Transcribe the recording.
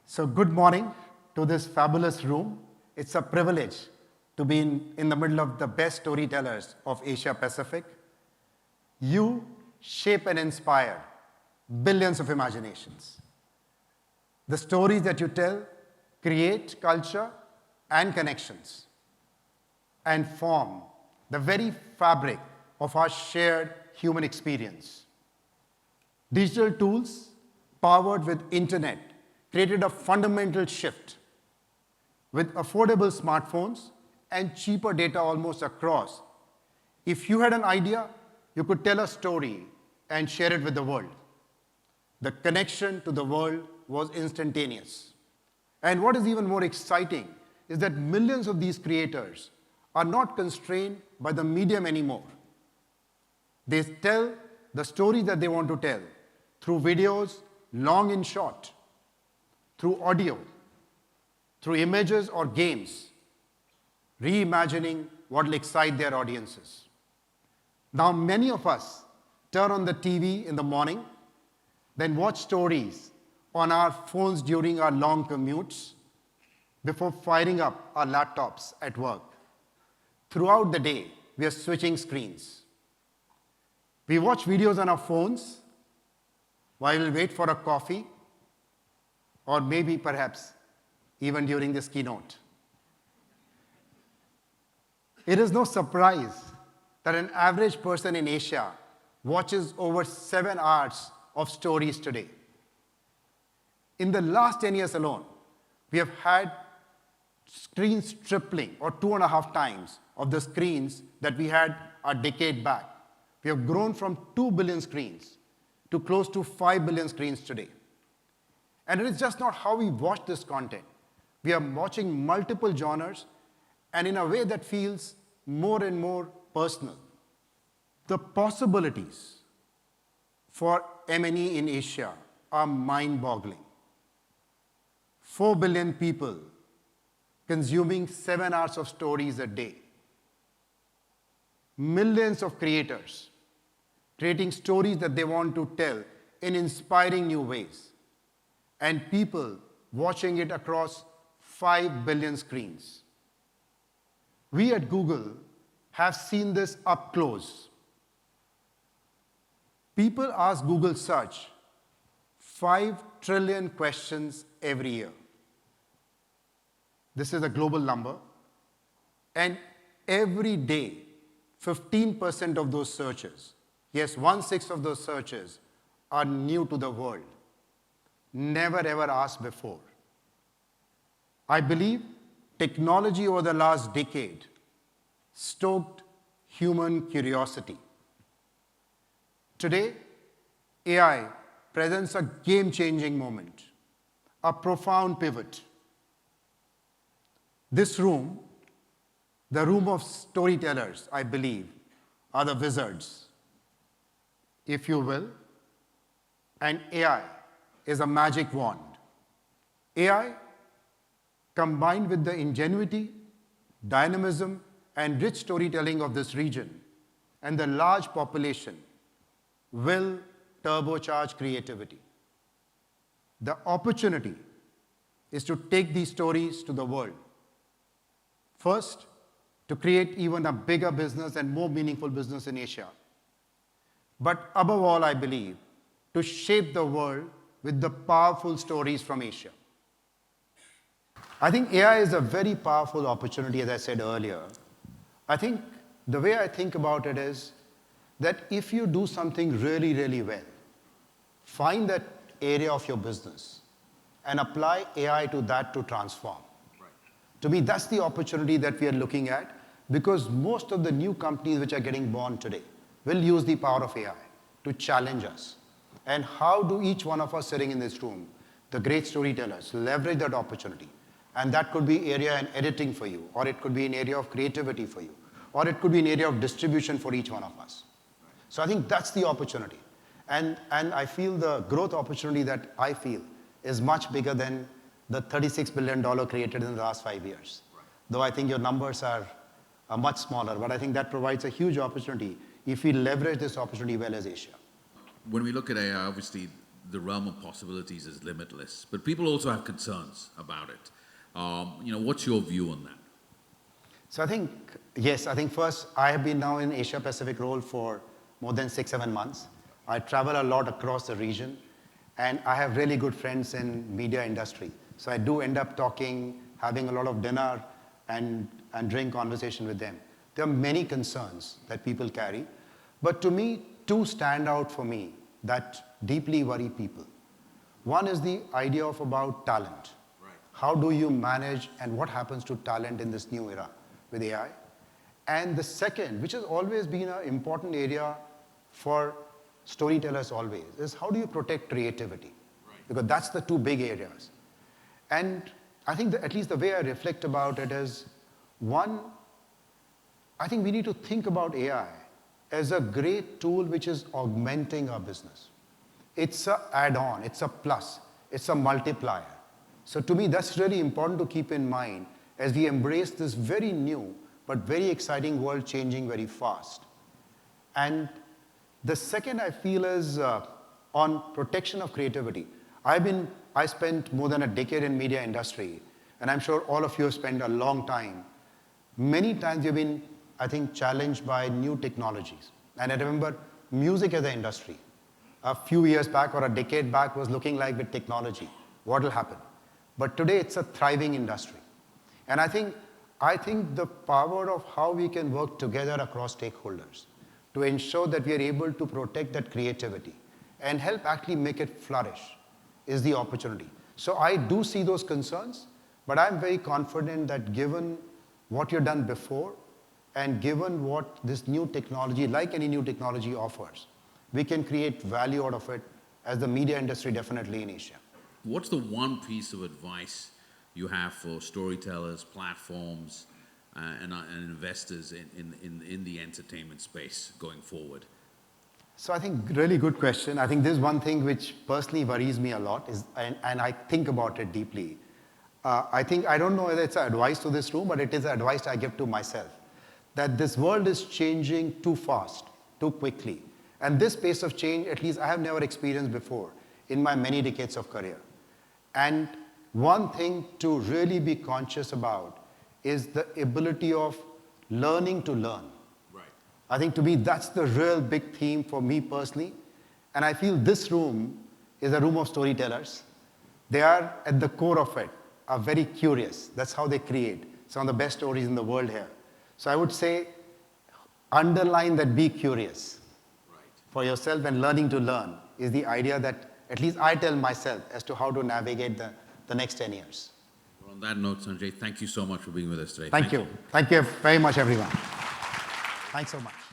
So good morning to this fabulous room. It's a privilege to be in the middle of the best storytellers of Asia Pacific. You shape and inspire billions of imaginations. The stories that you tell create culture and connections and form the very fabric of our shared human experience. Digital tools powered with internet created a fundamental shift. With affordable smartphones and cheaper data almost across, if you had an idea, you could tell a story and share it with the world. The connection to the world was instantaneous. And what is even more exciting is that millions of these creators are not constrained by the medium anymore. They tell the story that they want to tell through videos, long and short, through audio, through images or games, reimagining what will excite their audiences. Now, many of us turn on the TV in the morning, then watch stories on our phones during our long commutes before firing up our laptops at work. Throughout the day, we are switching screens. We watch videos on our phones while we wait for a coffee, or maybe perhaps even during this keynote. It is no surprise that an average person in Asia watches over 7 hours of stories today. In the last 10 years alone, we have had screens tripling, or 2.5 times of the screens that we had a decade back. We have grown from 2 billion screens to close to 5 billion screens today. And it is just not how we watch this content. We are watching multiple genres and in a way that feels more and more personal. The possibilities for M&E in Asia are mind-boggling. 4 billion people consuming 7 hours of stories a day. Millions of creators creating stories that they want to tell in inspiring new ways. And people watching it across 5 billion screens. We at Google have seen this up close. People ask Google Search 5 trillion questions every year. This is a global number. And every day, 15% of those searches, yes, 1/6 of those searches are new to the world. Never ever asked before. I believe technology over the last decade stoked human curiosity. Today, AI presents a game-changing moment, a profound pivot. This room, the room of storytellers, I believe, are the wizards, if you will, and AI is a magic wand. AI, combined with the ingenuity, dynamism, and rich storytelling of this region and the large population, will turbocharge creativity. The opportunity is to take these stories to the world. First, to create even a bigger business and more meaningful business in Asia. But above all, I believe, to shape the world with the powerful stories from Asia. I think AI is a very powerful opportunity, as I said earlier. I think the way I think about it is that if you do something really, really well, find that area of your business and apply AI to that to transform. Right. To me, that's the opportunity that we are looking at, because most of the new companies which are getting born today will use the power of AI to challenge us. And how do each one of us sitting in this room, the great storytellers, leverage that opportunity? And that could be area in editing for you, or it could be an area of creativity for you, or it could be an area of distribution for each one of us. So I think that's the opportunity. And I feel the growth opportunity that I feel is much bigger than the $36 billion created in the last 5 years. Though I think your numbers are much smaller, but I think that provides a huge opportunity if we leverage this opportunity well as Asia. When we look at AI, obviously the realm of possibilities is limitless, but people also have concerns about it. What's your view on that? So I think, yes, I think first, I have been now in Asia Pacific role for more than 6-7 months. I travel a lot across the region, and I have really good friends in media industry. So I do end up talking, having a lot of dinner and drink conversation with them. There are many concerns that people carry, but to me, two stand out for me that deeply worry people. One is the idea of about talent. Right. How do you manage and what happens to talent in this new era with AI? And the second, which has always been an important area for storytellers always, is how do you protect creativity? Right. Because that's the two big areas. And I think that at least the way I reflect about it is, one, I think we need to think about AI as a great tool which is augmenting our business. It's an add-on, it's a plus, it's a multiplier. So to me, that's really important to keep in mind as we embrace this very new but very exciting world changing very fast. And the second I feel is on protection of creativity. I spent more than a decade in media industry, and I'm sure all of you have spent a long time. Many times you've been, I think, challenged by new technologies. And I remember music as an industry a few years back or a decade back was looking like with technology, what will happen? But today it's a thriving industry. And I think the power of how we can work together across stakeholders to ensure that we are able to protect that creativity and help actually make it flourish is the opportunity. So I do see those concerns, but I'm very confident that given what you've done before and given what this new technology, like any new technology, offers, we can create value out of it as the media industry definitely in Asia. What's the one piece of advice you have for storytellers, platforms, and investors in the entertainment space going forward? So I think really good question. I think this is one thing which personally worries me a lot, and I think about it deeply. I don't know whether it's advice to this room, but it is advice I give to myself, that this world is changing too fast, too quickly. And this pace of change, at least I have never experienced before in my many decades of career. And one thing to really be conscious about is the ability of learning to learn. Right. I think to me, that's the real big theme for me personally. And I feel this room is a room of storytellers. They are at the core of it, are very curious. That's how they create some of the best stories in the world here. So I would say, underline that be curious. Right. For yourself, and learning to learn is the idea that at least I tell myself as to how to navigate the next 10 years. Well, on that note, Sanjay, thank you so much for being with us today. Thank you. Thank you very much, everyone. Thanks so much.